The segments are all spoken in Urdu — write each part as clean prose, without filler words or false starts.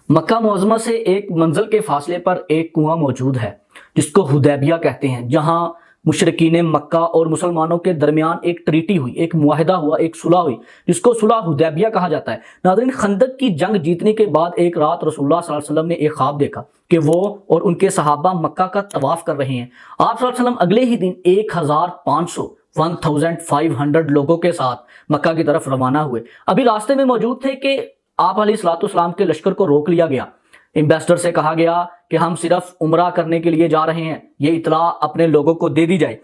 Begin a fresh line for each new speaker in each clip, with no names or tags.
مکہ معظمہ سے ایک منزل کے فاصلے پر ایک کنواں موجود ہے جس کو حدیبیہ کہتے ہیں، جہاں مشرکین مکہ اور مسلمانوں کے درمیان ایک ٹریٹی ہوئی، ایک معاہدہ ہوا، ایک صلح ہوئی جس کو صلح حدیبیہ کہا جاتا ہے۔ ناظرین، خندق کی جنگ جیتنے کے بعد ایک رات رسول اللہ صلی اللہ علیہ وسلم نے ایک خواب دیکھا کہ وہ اور ان کے صحابہ مکہ کا طواف کر رہے ہیں۔ آپ صلی اللہ علیہ وسلم اگلے ہی دن 1500 لوگوں کے ساتھ مکہ کی طرف روانہ ہوئے۔ ابھی راستے میں موجود تھے کہ آپ علیہ الصلوۃ والسلام کے لشکر کو روک لیا گیا۔ ایمبیسڈر سے کہا گیا کہ ہم صرف عمرہ کرنے کے لیے جا رہے ہیں، یہ اطلاع اپنے لوگوں کو دے دی جائے۔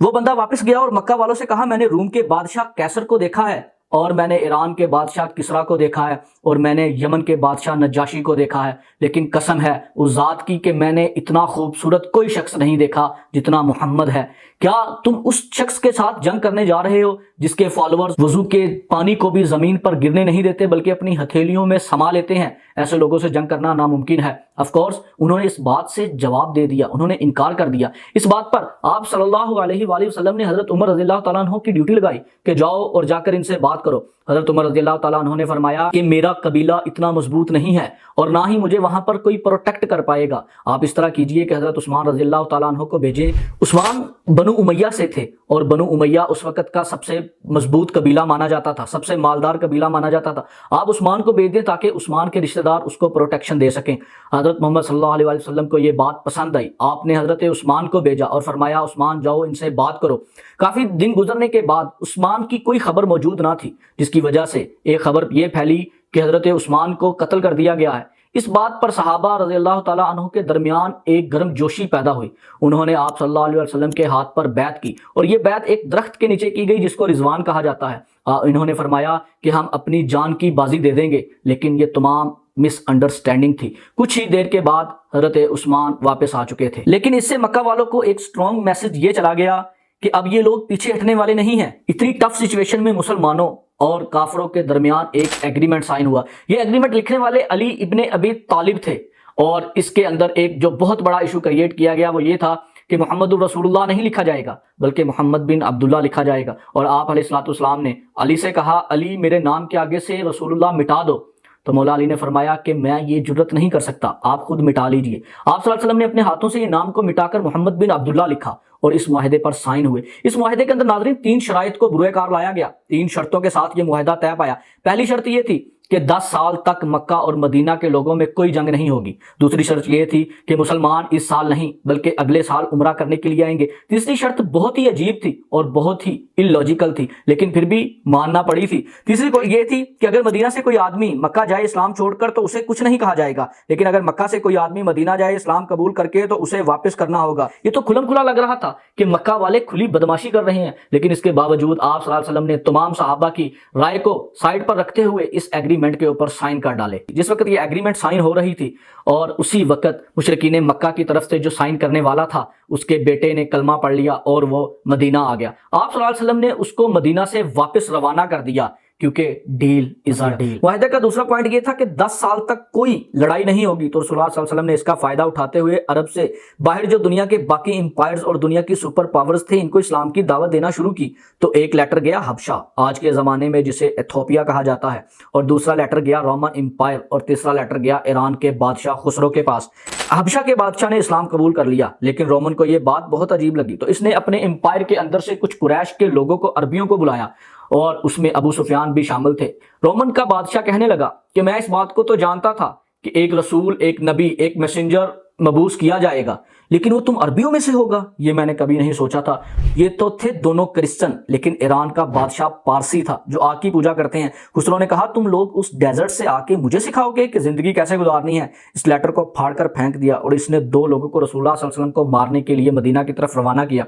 وہ بندہ واپس گیا اور مکہ والوں سے کہا، میں نے روم کے بادشاہ کیسر کو دیکھا ہے، اور میں نے ایران کے بادشاہ کسرا کو دیکھا ہے، اور میں نے یمن کے بادشاہ نجاشی کو دیکھا ہے، لیکن قسم ہے اس ذات کی کہ میں نے اتنا خوبصورت کوئی شخص نہیں دیکھا جتنا محمد ہے۔ کیا تم اس شخص کے ساتھ جنگ کرنے جا رہے ہو جس کے فالوورز وضو کے پانی کو بھی زمین پر گرنے نہیں دیتے بلکہ اپنی ہتھیلیوں میں سما لیتے ہیں؟ ایسے لوگوں سے جنگ کرنا ناممکن ہے۔ آف کورس انہوں نے اس بات سے جواب دے دیا، انہوں نے انکار کر دیا۔ اس بات پر آپ صلی اللہ علیہ وآلہ وسلم نے حضرت عمر رضی اللہ تعالیٰ عنہ کی ڈیوٹی لگائی کہ جاؤ اور جا کر ان سے بات کرو۔ حضرت عمر رضی اللہ تعالیٰ عنہ نے فرمایا کہ میرا قبیلہ اتنا مضبوط نہیں ہے اور نہ ہی مجھے وہاں پر کوئی پروٹیکٹ کر پائے گا۔ آپ اس طرح کیجئے کہ حضرت عثمان رضی اللہ تعالیٰ عنہ کو بھیجیں۔ عثمان بنو امیہ سے تھے اور بنو امیہ اس وقت کا سب سے مضبوط قبیلہ مانا جاتا تھا، سب سے مالدار قبیلہ مانا جاتا تھا۔ آپ عثمان کو بھیج دیں تاکہ عثمان کے رشتہ دار اس کو پروٹیکشن دے سکیں۔ حضرت محمد صلی اللہ علیہ وسلم کو یہ بات پسند آئی۔ آپ نے حضرت عثمان کو بھیجا اور فرمایا، عثمان جاؤ ان سے بات کرو۔ کافی دن گزرنے کے بعد عثمان کی کوئی خبر موجود نہ تھی، جس کی وجہ سے ایک خبر یہ پھیلی کہ حضرت عثمان کو قتل کر دیا گیا ہے۔ اس بات پر صحابہ رضی اللہ تعالیٰ عنہ کے درمیان ایک گرم جوشی پیدا ہوئی۔ انہوں نے آپ صلی اللہ علیہ وسلم کے ہاتھ پر بیعت کی، اور یہ بیعت ایک درخت کے نیچے کی گئی جس کو رضوان کہا جاتا ہے۔ انہوں نے فرمایا کہ ہم اپنی جان کی بازی دے دیں گے، لیکن یہ تمام مس انڈرسٹینڈنگ تھی۔ کچھ ہی دیر کے بعد حضرت عثمان واپس آ چکے تھے، لیکن اس سے مکہ والوں کو ایک سٹرونگ میسج یہ چلا گیا کہ اب یہ لوگ پیچھے ہٹنے والے نہیں ہیں۔ اتنی ٹف سچویشن میں مسلمانوں اور کافروں کے درمیان ایک ایگریمنٹ سائن ہوا۔ یہ ایگریمنٹ لکھنے والے علی ابن ابی طالب تھے، اور اس کے اندر ایک جو بہت بڑا ایشو کریٹ کیا گیا وہ یہ تھا کہ محمد الرسول اللہ نہیں لکھا جائے گا بلکہ محمد بن عبداللہ لکھا جائے گا۔ اور آپ علیہ الصلوۃ والسلام نے علی سے کہا، علی میرے نام کے آگے سے رسول اللہ مٹا دو۔ تو مولا علی نے فرمایا کہ میں یہ جرت نہیں کر سکتا، آپ خود مٹا لیجئے۔ آپ صلی اللہ علیہ وسلم نے اپنے ہاتھوں سے یہ نام کو مٹا کر محمد بن عبداللہ لکھا اور اس معاہدے پر سائن ہوئے۔ اس معاہدے کے اندر ناظرین 3 شرائط کو بروئے کار لایا گیا، 3 شرطوں کے ساتھ یہ معاہدہ طے پایا۔ پہلی شرط یہ تھی کہ 10 سال تک مکہ اور مدینہ کے لوگوں میں کوئی جنگ نہیں ہوگی۔ دوسری شرط یہ تھی کہ مسلمان اس سال نہیں بلکہ اگلے سال عمرہ کرنے کے لیے آئیں گے۔ تیسری شرط بہت ہی عجیب تھی اور بہت ہی illogical تھی، لیکن پھر بھی ماننا پڑی تھی۔ تیسری یہ تھی کہ اگر مدینہ سے کوئی آدمی مکہ جائے اسلام چھوڑ کر تو اسے کچھ نہیں کہا جائے گا، لیکن اگر مکہ سے کوئی آدمی مدینہ جائے اسلام قبول کر کے تو اسے واپس کرنا ہوگا۔ یہ تو کھلم کھلا لگ رہا تھا کہ مکہ والے کھلی بدماشی کر رہے ہیں، لیکن اس کے باوجود آپ صلی اللہ علیہ وسلم نے تمام صحابہ کی رائے کو سائڈ پر رکھتے ہوئے اس ایگریمنٹ کے اوپر سائن کر ڈالے۔ جس وقت یہ ایگریمنٹ سائن ہو رہی تھی اور اسی وقت مشرکین مکہ کی طرف سے جو سائن کرنے والا تھا اس کے بیٹے نے کلمہ پڑھ لیا اور وہ مدینہ آ گیا۔ آپ صلی اللہ علیہ وسلم نے اس کو مدینہ سے واپس روانہ کر دیا کیونکہ ڈیل از اے ڈیل۔ معاہدے کا دوسرا پوائنٹ یہ تھا کہ 10 سال تک کوئی لڑائی نہیں ہوگی، تو رسول اللہ صلی اللہ علیہ وسلم نے اس کا فائدہ اٹھاتے ہوئے عرب سے باہر جو دنیا کے باقی امپائرز اور دنیا کی سپر پاورز تھے ان کو اسلام کی دعوت دینا شروع کی۔ تو ایک لیٹر گیا حبشہ، آج کے زمانے میں جسے ایتھوپیا کہا جاتا ہے، اور دوسرا لیٹر گیا رومن امپائر، اور تیسرا لیٹر گیا ایران کے بادشاہ خسرو کے پاس۔ حبشہ کے بادشاہ نے اسلام قبول کر لیا، لیکن رومن کو یہ بات بہت عجیب لگی، تو اس نے اپنے امپائر کے اندر سے کچھ قریش کے لوگوں کو، عربیوں کو بلایا، اور اس میں ابو سفیان بھی شامل تھے۔ رومن کا بادشاہ کہنے لگا کہ میں اس بات کو تو جانتا تھا کہ ایک رسول، ایک نبی، ایک میسنجر مبعوث کیا جائے گا، لیکن وہ تم عربیوں میں سے ہوگا، یہ میں نے کبھی نہیں سوچا تھا۔ یہ تو تھے دونوں کرسچن، لیکن ایران کا بادشاہ پارسی تھا جو آگ کی پوجا کرتے ہیں۔ خسرو نے کہا، تم لوگ اس ڈیزرٹ سے آ کے مجھے سکھاؤ گے کہ زندگی کیسے گزارنی ہے؟ اس لیٹر کو پھاڑ کر پھینک دیا، اور اس نے 2 لوگوں کو رسول اللہ صلی اللہ علیہ وسلم کو مارنے کے لیے مدینہ کی طرف روانہ کیا۔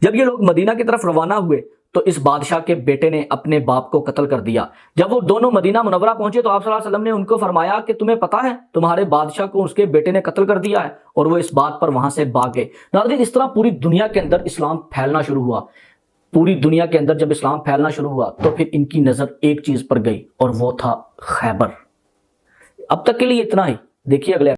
جب یہ لوگ مدینہ کی طرف روانہ ہوئے تو اس بادشاہ کے بیٹے نے اپنے باپ کو قتل کر دیا۔ جب وہ دونوں مدینہ منورہ پہنچے تو آپ صلی اللہ علیہ وسلم نے ان کو فرمایا کہ تمہیں پتہ ہے تمہارے بادشاہ کو اس کے بیٹے نے قتل کر دیا ہے، اور وہ اس بات پر وہاں سے بھاگ گئے۔ ناظرین، اس طرح پوری دنیا کے اندر اسلام پھیلنا شروع ہوا۔ پوری دنیا کے اندر جب اسلام پھیلنا شروع ہوا تو پھر ان کی نظر ایک چیز پر گئی، اور وہ تھا خیبر۔ اب تک کے لیے اتنا ہی، دیکھیے اگلے